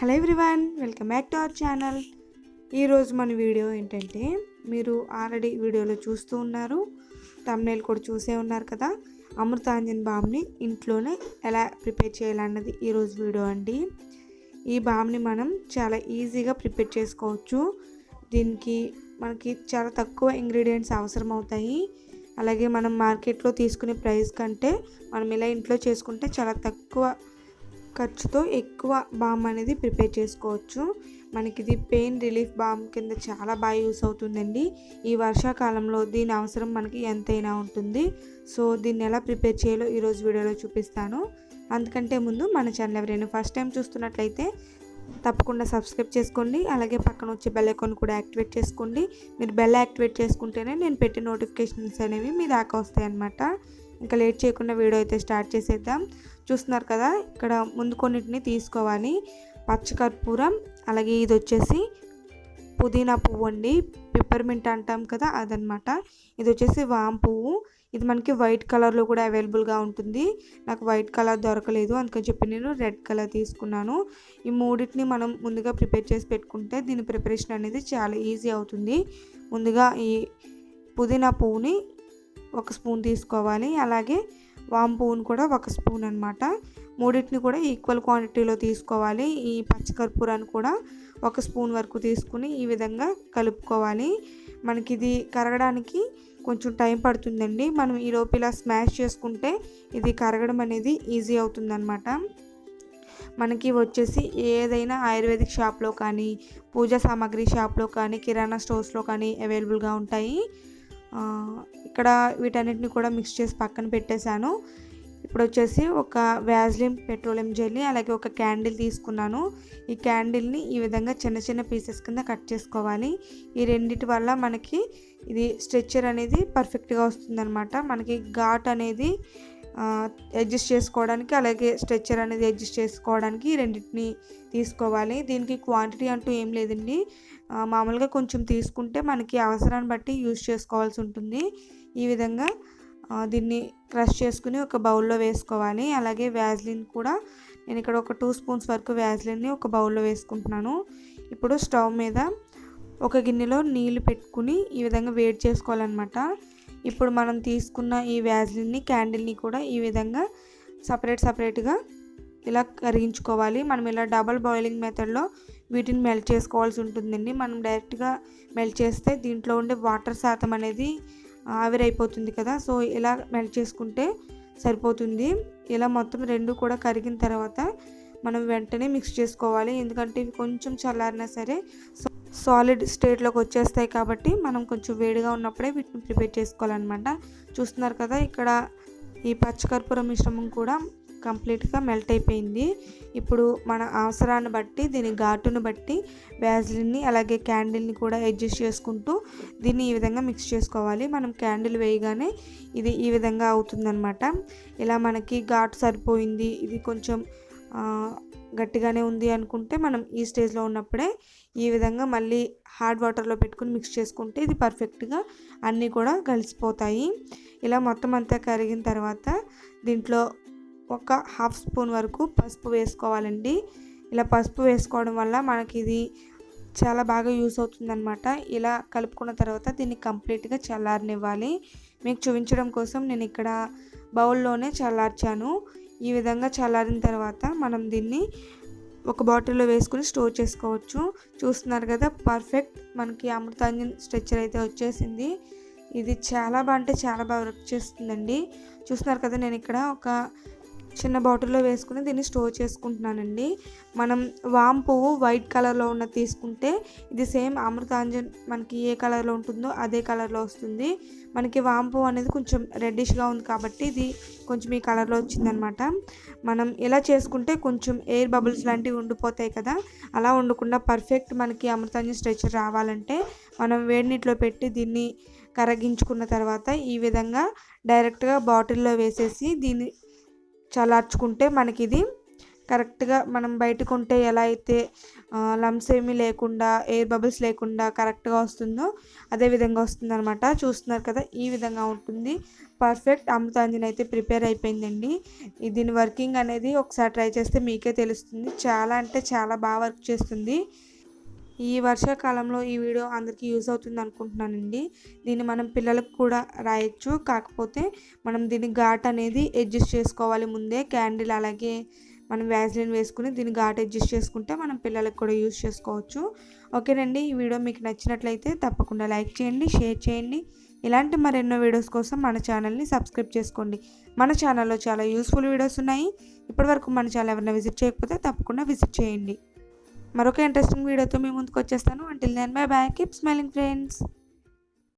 Hello everyone, welcome back to our channel. ఈరోజు మన video ఏంటంటే, మీరు ఆల్రెడీ వీడియోలో చూస్తూ ఉన్నారు, థంబ్నెయిల్ కూడా చూసే ఉన్నారు కదా. అమృతాంజన్ బామ్ని ఇంట్లోనే ఎలా ప్రిపేర్ చేయాలన్నది ఈరోజు వీడియో అండి. ఈ బామ్ని మనం చాలా ఈజీగా ప్రిపేర్ చేసుకోవచ్చు. దీనికి మనకి చాలా తక్కువ ఇంగ్రీడియంట్స్ అవసరం అవుతాయి. అలాగే మనం మార్కెట్లో తీసుకునే ప్రైస్ కంటే మనం ఇలా ఇంట్లో చేసుకుంటే చాలా తక్కువ ఖర్చుతో ఎక్కువ బామ్ అనేది ప్రిపేర్ చేసుకోవచ్చు. మనకి ఇది పెయిన్ రిలీఫ్ బామ్ కింద చాలా బాగా యూస్ అవుతుందండి. ఈ వర్షాకాలంలో దీని అవసరం మనకి ఎంతైనా ఉంటుంది. సో దీన్ని ఎలా ప్రిపేర్ చేయాలో ఈరోజు వీడియోలో చూపిస్తాను. అందుకంటే ముందు మన ఛానల్ ఎవరైనా ఫస్ట్ టైం చూస్తున్నట్లయితే తప్పకుండా సబ్స్క్రైబ్ చేసుకోండి. అలాగే పక్కన వచ్చే బెల్ ఐకాన్ కూడా యాక్టివేట్ చేసుకోండి. మీరు బెల్ యాక్టివేట్ చేసుకుంటేనే నేను పెట్టే నోటిఫికేషన్స్ అనేవి మీ దాకా వస్తాయి అన్నమాట. ఇంకా లేట్ చేయకుండా వీడియో అయితే స్టార్ట్ చేసేద్దాం. చూస్తున్నారు కదా, ఇక్కడ ముందు కొన్నిటిని తీసుకోవాలి. పచ్చకర్పూరం, అలాగే ఇది వచ్చేసి పుదీనా పువ్వు అండి, పిప్పర్మింట్ అంటాం కదా అదనమాట. ఇది వచ్చేసి వామ్ పువ్వు. ఇది మనకి వైట్ కలర్లో కూడా అవైలబుల్గా ఉంటుంది. నాకు వైట్ కలర్ దొరకలేదు, అందుకని చెప్పి నేను రెడ్ కలర్ తీసుకున్నాను. ఈ మూడింటిని మనం ముందుగా ప్రిపేర్ చేసి పెట్టుకుంటే దీని ప్రిపరేషన్ అనేది చాలా ఈజీ అవుతుంది. ముందుగా ఈ పుదీనా పువ్వుని 1 స్పూన్ తీసుకోవాలి. అలాగే వామ్ పువ్వుని కూడా 1 స్పూన్ అనమాట. మూడింటిని కూడా ఈక్వల్ క్వాంటిటీలో తీసుకోవాలి. ఈ పచ్చకర్పూరాన్ని కూడా 1 స్పూన్ వరకు తీసుకుని ఈ విధంగా కలుపుకోవాలి. మనకి ఇది కరగడానికి కొంచెం టైం పడుతుందండి. మనం ఈలోపు ఇలా స్మాష్ చేసుకుంటే ఇది కరగడం అనేది ఈజీ అవుతుందన్నమాట. మనకి వచ్చేసి ఏదైనా ఆయుర్వేదిక్ షాప్లో కానీ, పూజా సామాగ్రి షాప్లో కానీ, కిరాణా స్టోర్స్లో కానీ అవైలబుల్గా ఉంటాయి. ఇక్కడ వీటన్నిటిని కూడా మిక్స్ చేసి పక్కన పెట్టేశాను. ఇప్పుడు వచ్చేసి ఒక వ్యాజ్లిన్ పెట్రోలియం జెల్లీ, అలాగే ఒక క్యాండిల్ తీసుకున్నాను. ఈ క్యాండిల్ని ఈ విధంగా చిన్న చిన్న పీసెస్ కింద కట్ చేసుకోవాలి. ఈ రెండిటి వల్ల మనకి ఇది స్ట్రెచ్చర్ అనేది పర్ఫెక్ట్గా వస్తుందన్నమాట. మనకి ఘాట్ అనేది అడ్జస్ట్ చేసుకోవడానికి, అలాగే స్ట్రెచ్చర్ అనేది అడ్జస్ట్ చేసుకోవడానికి రెండింటిని తీసుకోవాలి. దీనికి క్వాంటిటీ అంటూ ఏం లేదండి. మామూలుగా కొంచెం తీసుకుంటే మనకి అవసరాన్ని బట్టి యూజ్ చేసుకోవాల్సి ఉంటుంది. ఈ విధంగా దీన్ని క్రష్ చేసుకుని ఒక బౌల్లో వేసుకోవాలి. అలాగే వ్యాజ్లిన్ కూడా నేను ఇక్కడ ఒక 2 స్పూన్స్ వరకు వ్యాజ్లిన్ని ఒక బౌల్లో వేసుకుంటున్నాను. ఇప్పుడు స్టవ్ మీద ఒక గిన్నెలో నీళ్లు పెట్టుకుని ఈ విధంగా వేడి చేసుకోవాలన్నమాట. ఇప్పుడు మనం తీసుకున్న ఈ వ్యాజ్లిన్ని, క్యాండిల్ని కూడా ఈ విధంగా సపరేట్గా ఇలా కరిగించుకోవాలి. మనం ఇలా డబల్ బాయిలింగ్ మెథడ్లో వీటిని మెల్ట్ చేసుకోవాల్సి ఉంటుందండి. మనం డైరెక్ట్గా మెల్ట్ చేస్తే దీంట్లో ఉండే వాటర్ శాతం అనేది ఆవిరైపోతుంది కదా. సో ఇలా మెల్ట్ చేసుకుంటే సరిపోతుంది. ఇలా మొత్తం రెండు కూడా కరిగిన తర్వాత మనం వెంటనే మిక్స్ చేసుకోవాలి. ఎందుకంటే ఇవి కొంచెం చల్లారినా సరే సాలిడ్ స్టేట్లోకి వచ్చేస్తాయి కాబట్టి మనం కొంచెం వేడిగా ఉన్నప్పుడే వీటిని ప్రిపేర్ చేసుకోవాలన్నమాట. చూస్తున్నారు కదా, ఇక్కడ ఈ పచ్చకర్పూర మిశ్రమం కూడా కంప్లీట్గా మెల్ట్ అయిపోయింది. ఇప్పుడు మన అవసరాన్ని బట్టి, దీని ఘాటును బట్టి వ్యాజ్లిన్ని అలాగే క్యాండిల్ని కూడా అడ్జస్ట్ చేసుకుంటూ దీన్ని ఈ విధంగా మిక్స్ చేసుకోవాలి. మనం క్యాండిల్ వేయగానే ఇది ఈ విధంగా అవుతుందన్నమాట. ఇలా మనకి ఘాటు సరిపోయింది, ఇది కొంచెం గట్టిగానే ఉంది అనుకుంటే మనం ఈ స్టేజ్లో ఉన్నప్పుడే ఈ విధంగా మళ్ళీ హార్డ్ వాటర్లో పెట్టుకుని మిక్స్ చేసుకుంటే ఇది పర్ఫెక్ట్గా అన్నీ కూడా కలిసిపోతాయి. ఇలా మొత్తం అంతా కరిగిన తర్వాత దీంట్లో ఒక 1/2 స్పూన్ వరకు పసుపు వేసుకోవాలండి. ఇలా పసుపు వేసుకోవడం వల్ల మనకి ఇది చాలా బాగా యూస్ అవుతుందన్నమాట. ఇలా కలుపుకున్న తర్వాత దీన్ని కంప్లీట్గా చల్లారనివ్వాలి. మీకు చూపించడం కోసం నేను ఇక్కడ బౌల్లోనే చల్లార్చాను. ఈ విధంగా చల్లారిన తర్వాత మనం దీన్ని ఒక బాటిల్లో వేసుకుని స్టోర్ చేసుకోవచ్చు. చూస్తున్నారు కదా, పర్ఫెక్ట్ మనకి అమృతాంజన్ స్ట్రెచ్చర్ అయితే వచ్చేసింది. ఇది చాలా బాగా వర్క్ చేస్తుందండి. చూస్తున్నారు కదా, నేను ఇక్కడ ఒక చిన్న బాటిల్లో వేసుకుని దీన్ని స్టోర్ చేసుకుంటున్నానండి. మనం వామ్ పువ్వు వైట్ కలర్లో ఉన్న తీసుకుంటే ఇది సేమ్ అమృతాంజన్ మనకి ఏ కలర్లో ఉంటుందో అదే కలర్లో వస్తుంది. మనకి వామ్ పువ్వు అనేది కొంచెం రెడ్డిష్గా ఉంది కాబట్టి ఇది కొంచెం ఈ కలర్లో వచ్చిందనమాట. మనం ఇలా చేసుకుంటే కొంచెం ఎయిర్ బబుల్స్ లాంటివి ఉండిపోతాయి కదా, అలా ఉండకుండా పర్ఫెక్ట్ మనకి అమృతాంజన్ స్ట్రెచ్చర్ రావాలంటే మనం వేడి నీటిలో పెట్టి దీన్ని కరిగించుకున్న తర్వాత ఈ విధంగా డైరెక్ట్గా బాటిల్లో వేసేసి దీన్ని చల్లార్చుకుంటే మనకి ఇది కరెక్ట్గా మనం బయట కొంటే ఎలా అయితే లమ్స్ ఏమీ లేకుండా ఎయిర్ బబుల్స్ లేకుండా కరెక్ట్గా వస్తుందో అదే విధంగా వస్తుందన్నమాట. చూస్తున్నారు కదా, ఈ విధంగా ఉంటుంది. పర్ఫెక్ట్ అమృతాంజన్ అయితే ప్రిపేర్ అయిపోయిందండి. దీని వర్కింగ్ అనేది ఒకసారి ట్రై చేస్తే మీకే తెలుస్తుంది. చాలా అంటే చాలా బాగా వర్క్ చేస్తుంది. ఈ వర్షాకాలంలో ఈ వీడియో అందరికీ యూజ్ అవుతుంది అనుకుంటున్నానండి. దీన్ని మనం పిల్లలకు కూడా రాయొచ్చు. కాకపోతే మనం దీని ఘాట్ అనేది అడ్జస్ట్ చేసుకోవాలి ముందే. క్యాండిల్ అలాగే మనం వ్యాజ్లిన్ వేసుకుని దీన్ని ఘాట్ అడ్జస్ట్ చేసుకుంటే మనం పిల్లలకు కూడా యూజ్ చేసుకోవచ్చు. ఓకేనండి, ఈ వీడియో మీకు నచ్చినట్లయితే తప్పకుండా లైక్ చేయండి, షేర్ చేయండి. ఇలాంటి మరెన్నో వీడియోస్ కోసం మన ఛానల్ని సబ్స్క్రైబ్ చేసుకోండి. మన ఛానల్లో చాలా యూస్ఫుల్ వీడియోస్ ఉన్నాయి. ఇప్పటివరకు మన ఛానల్ ఎవరైనా విజిట్ చేయకపోతే తప్పకుండా విజిట్ చేయండి. మరొక ఇంట్రెస్టింగ్ వీడియోతో మీ ముందుకు వచ్చేస్తాను. Until then bye bye, keep smiling friends.